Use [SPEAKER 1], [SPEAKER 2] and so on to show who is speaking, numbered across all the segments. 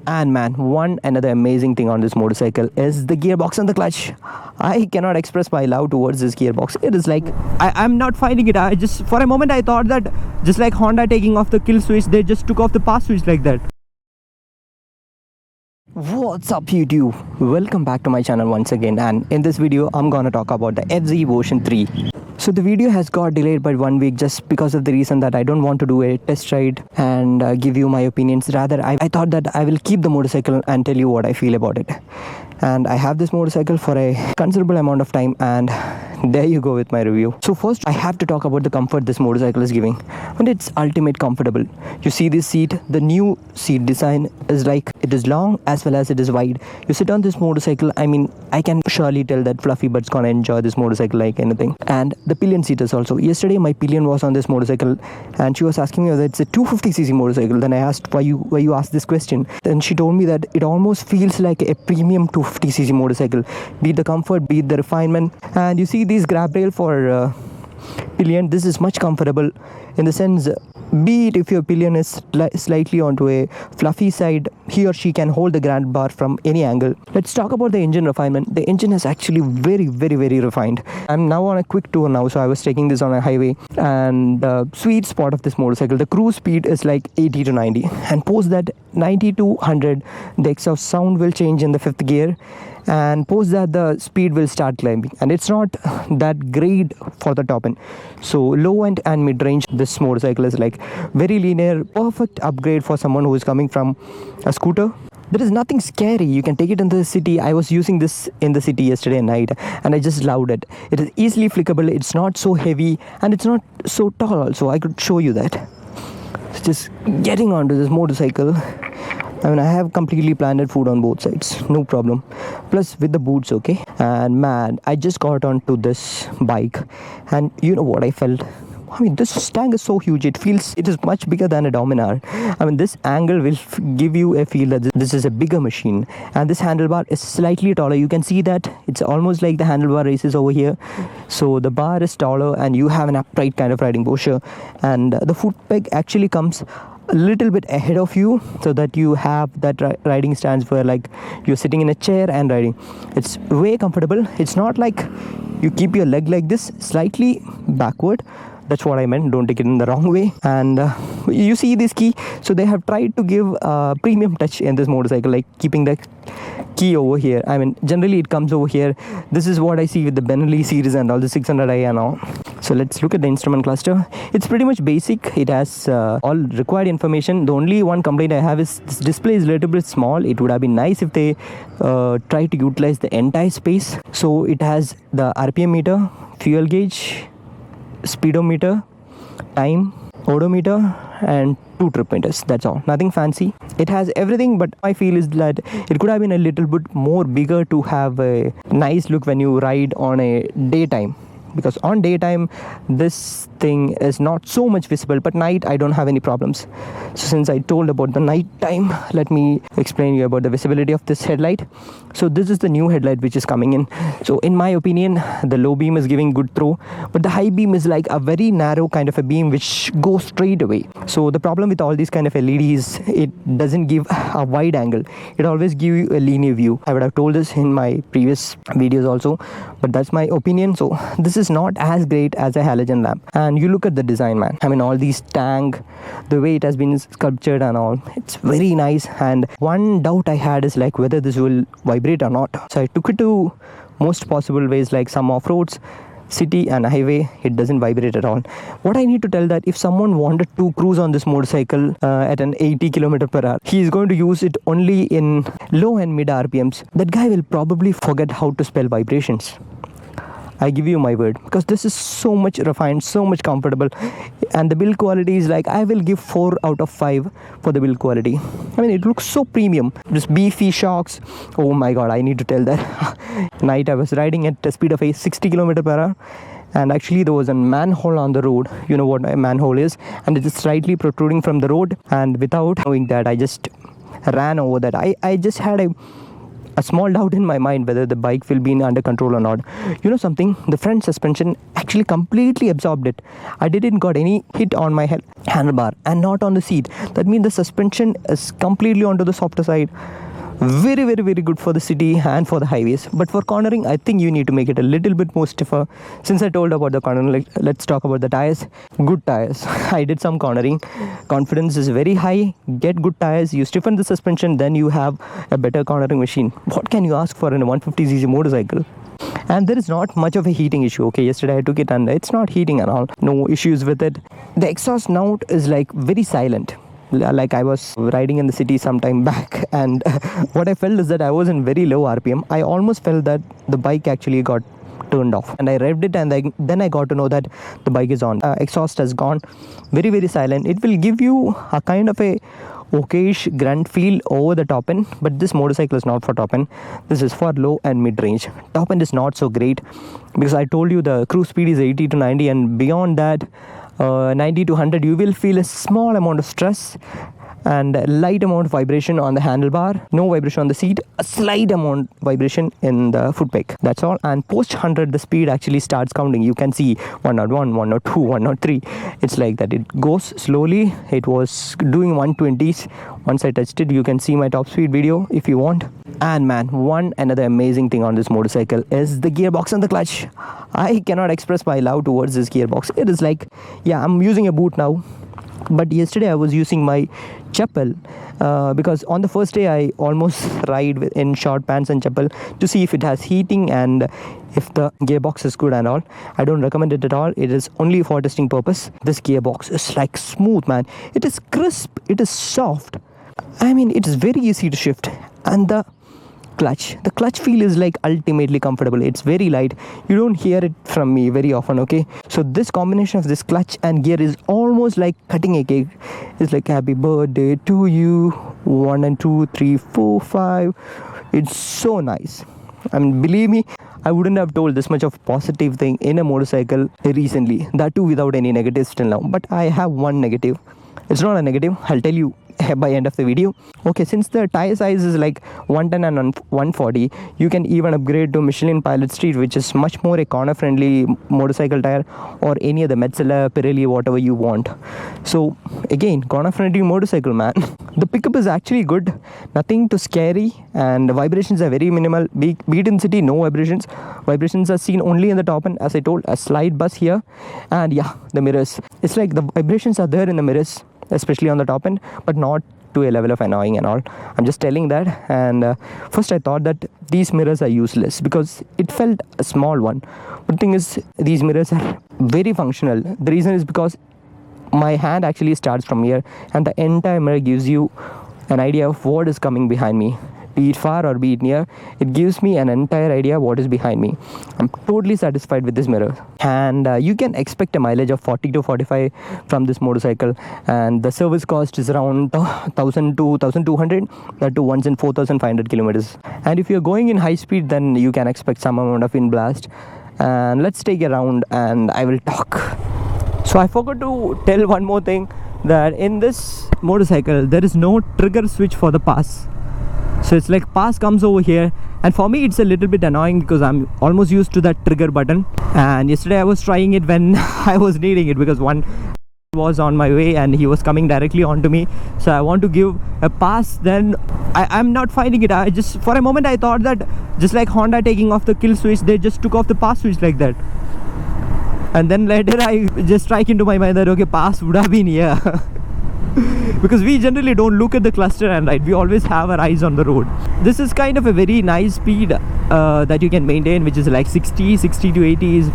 [SPEAKER 1] And man, one another amazing thing on this motorcycle is the gearbox and the clutch. I cannot express my love towards this gearbox. It is like, I'm not finding it. I just, for a moment I thought that just like Honda taking off the kill switch, they just took off the pass switch like that. What's up YouTube? Welcome back to my channel once again, and in this video I'm gonna talk about the FZ version 3. So the video has got delayed by 1 week just because of the reason that I don't want to do a test ride and give you my opinions. Rather, I thought that I will keep the motorcycle and tell you what I feel about it. And I have this motorcycle for a considerable amount of time, and there you go with my review. So first I have to talk about the comfort this motorcycle is giving, and it's ultimate comfortable. You see this seat, the new seat design is like, it is long as well as it is wide. You sit on this motorcycle, I mean, I can surely tell that Fluffy Bud's gonna enjoy this motorcycle like anything. And the pillion seaters also. Yesterday my pillion was on this motorcycle and she was asking me whether it's a 250cc motorcycle. Then I asked why you asked this question. Then she told me that it almost feels like a premium 250cc motorcycle, be it the comfort, be it the refinement. And you see these grab rail for pillion, this is much comfortable in the sense, be it if your pillion is slightly onto a fluffy side, he or she can hold the grab bar from any angle. Let's talk about the engine refinement. The engine is actually very refined. I'm now on a quick tour now, so I was taking this on a highway, and the sweet spot of this motorcycle, the cruise speed is like 80 to 90, and post that 90 to 100 the exhaust sound will change in the 5th gear, and post that the speed will start climbing, and it's not that great for the top end. So low end and mid range, this motorcycle is like very linear, perfect upgrade for someone who is coming from a scooter. There is nothing scary. You can take it in the city. I was using this in the city yesterday night and I just loved it. It is easily flickable, it's not so heavy, and it's not so tall also. I could show you that. So just getting onto this motorcycle, I mean, I have completely planted food on both sides, no problem. Plus with the boots, okay. And man, I just got onto this bike, and you know what I felt? I mean, this tank is so huge. It is much bigger than a Dominar. I mean, this angle will give you a feel that this is a bigger machine. And this handlebar is slightly taller. You can see that it's almost like the handlebar races over here. So the bar is taller and you have an upright kind of riding posture. And the foot peg actually comes a little bit ahead of you, so that you have that riding stance where like you're sitting in a chair and riding. It's way comfortable. It's not like you keep your leg like this, slightly backward. That's what I meant, don't take it in the wrong way. And you see this key, so they have tried to give a premium touch in this motorcycle, like keeping the key over here. I mean, generally it comes over here. This is what I see with the Benelli series and all the 600i and all. So let's look at the instrument cluster. It's pretty much basic. It has all required information. The only one complaint I have is this display is a little bit small. It would have been nice if they try to utilize the entire space. So it has the RPM meter, fuel gauge, speedometer, time, odometer, and 2 trip meters. That's all, nothing fancy. It has everything, but I feel is that it could have been a little bit more bigger to have a nice look when you ride on a daytime, because on daytime this thing is not so much visible, but night I don't have any problems. So since I told about the night time, let me explain you about the visibility of this headlight. So this is the new headlight which is coming in. So in my opinion, the low beam is giving good throw, but the high beam is like a very narrow kind of a beam which goes straight away. So the problem with all these kind of LEDs, it doesn't give a wide angle. It always gives you a linear view. I would have told this in my previous videos also, but that's my opinion. So this is not as great as a halogen lamp. And you look at the design, man. I mean, all these tank, the way it has been sculptured and all, it's very nice. And one doubt I had is like whether this will vibrate or not. So I took it to most possible ways, like some off-roads, city and highway, it doesn't vibrate at all. What I need to tell that if someone wanted to cruise on this motorcycle at an 80 km/h, he is going to use it only in low and mid RPMs. That guy will probably forget how to spell vibrations. I give you my word, because this is so much refined, so much comfortable, and the build quality is like, I will give 4 out of 5 for the build quality. I mean, it looks so premium. Just beefy shocks. Oh my god, I need to tell that. Night I was riding at a speed of 60 km/h, and actually there was a manhole on the road. You know what a manhole is, and it is slightly protruding from the road, and without knowing that, I just ran over that. I just had a a small doubt in my mind whether the bike will be under control or not. You know something, the front suspension actually completely absorbed it. I didn't got any hit on my handlebar and not on the seat. That means the suspension is completely onto the softer side. Very good for the city and for the highways, but for cornering I think you need to make it a little bit more stiffer. Since I told about the cornering, let's talk about the tires. Good tires. I did some cornering. Confidence is very high. Get good tires, you stiffen the suspension, then you have a better cornering machine. What can you ask for in a 150cc motorcycle? And there is not much of a heating issue. Okay, yesterday I took it and it's not heating at all. No issues with it. The exhaust note is like very silent. Like I was riding in the city some time back, and what I felt is that I was in very low RPM. I almost felt that the bike actually got turned off, and I revved it, and then I got to know that the bike is on. Exhaust has gone very silent. It will give you a kind of a okayish grunt feel over the top end, but this motorcycle is not for top end. This is for low and mid range. Top end is not so great because I told you the cruise speed is 80 to 90, and beyond that 90 to 100 you will feel a small amount of stress and a light amount of vibration on the handlebar, no vibration on the seat, a slight amount vibration in the foot peg. That's all. And post 100 the speed actually starts counting. You can see 101, 102, 103. It's like that. It goes slowly. It was doing 120s once I touched it. You can see my top speed video if you want. And man, another amazing thing on this motorcycle is the gearbox and the clutch. I cannot express my love towards this gearbox. It is like, yeah, I'm using a boot now, but yesterday I was using my chappal because on the first day I almost ride in short pants and chappal to see if it has heating and if the gearbox is good and all. I don't recommend it at all. It is only for testing purpose. This gearbox is like smooth, man. It is crisp, it is soft. I mean, it is very easy to shift. And the clutch feel is like ultimately comfortable. It's very light. You don't hear it from me very often. Okay, so this combination of this clutch and gear is almost like cutting a cake. It's like happy birthday to you, 1 and 2 3 4 5. It's so nice. I mean, believe me, I wouldn't have told this much of positive thing in a motorcycle recently, that too without any negatives till now. But I have one negative. It's not a negative, I'll tell you by end of the video. Okay, since the tire size is like 110 and 140, you can even upgrade to Michelin Pilot Street, which is much more a corner friendly motorcycle tire, or any other Metzeler, Pirelli, whatever you want. So again, corner friendly motorcycle, man. The pickup is actually good, nothing too scary, and the vibrations are very minimal. Be it in city, no vibrations. Vibrations are seen only in the top end. As I told, a slight buzz here, and yeah, the mirrors, it's like the vibrations are there in the mirrors, especially on the top end, but not to a level of annoying and all. I'm just telling that. And first I thought that these mirrors are useless because it felt a small one, but the thing is these mirrors are very functional. The reason is because my hand actually starts from here, and the entire mirror gives you an idea of what is coming behind me, be it far or be it near. It gives me an entire idea what is behind me. I'm totally satisfied with this mirror, and you can expect a mileage of 40 to 45 from this motorcycle, and the service cost is around 1000 to 1200, that to once in 4500 kilometers. And if you're going in high speed, then you can expect some amount of wind blast. And let's take a round and I will talk. So I forgot to tell one more thing, that in this motorcycle there is no trigger switch for the pass. So it's like pass comes over here, and for me it's a little bit annoying because I'm almost used to that trigger button. And yesterday I was trying it when I was needing it, because one was on my way and he was coming directly onto me, so I want to give a pass. Then I'm not finding it. I just, for a moment I thought that just like Honda taking off the kill switch, they just took off the pass switch like that. And then later I just strike into my mind that okay, pass would have been here. Because we generally don't look at the cluster and ride, we always have our eyes on the road. This is kind of a very nice speed that you can maintain, which is like 60 to 80 is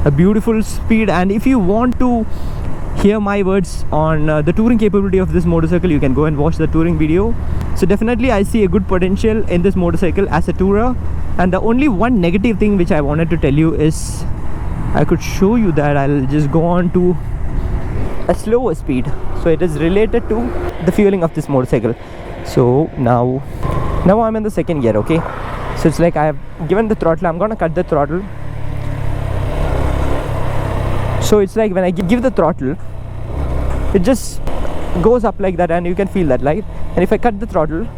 [SPEAKER 1] a beautiful speed. And if you want to hear my words on the touring capability of this motorcycle, you can go and watch the touring video. So definitely I see a good potential in this motorcycle as a tourer. And the only one negative thing which I wanted to tell you is, I could show you that. I'll just go on to a slower speed, so it is related to the fueling of this motorcycle. So now I'm in the second gear. Okay, so it's like I have given the throttle, I'm gonna cut the throttle. So it's like when I give the throttle, it just goes up like that, and you can feel that light. And if I cut the throttle,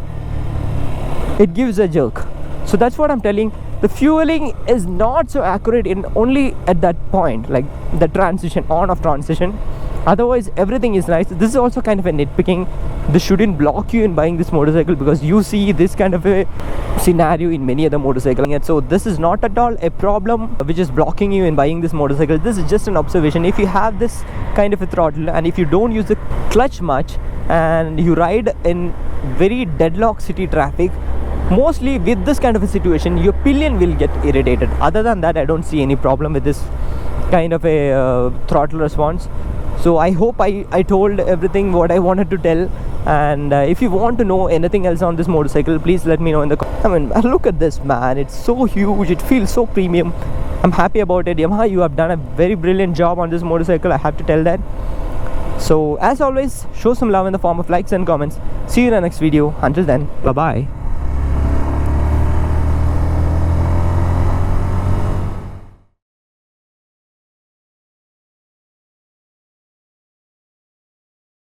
[SPEAKER 1] it gives a jerk. So that's what I'm telling. The fueling is not so accurate in only at that point, like the transition, on off transition. Otherwise everything is nice. This is also kind of a nitpicking. This shouldn't block you in buying this motorcycle, because you see this kind of a scenario in many other motorcycles. So this is not at all a problem which is blocking you in buying this motorcycle. This is just an observation. If you have this kind of a throttle, and if you don't use the clutch much, and you ride in very deadlock city traffic, mostly with this kind of a situation, your pillion will get irritated. Other than that, I don't see any problem with this kind of a throttle response. So I hope I told everything what I wanted to tell. And if you want to know anything else on this motorcycle, please let me know in the comments. I mean, look at this, man. It's so huge. It feels so premium. I'm happy about it. Yamaha, you have done a very brilliant job on this motorcycle, I have to tell that. So as always, show some love in the form of likes and comments. See you in the next video. Until then, bye bye.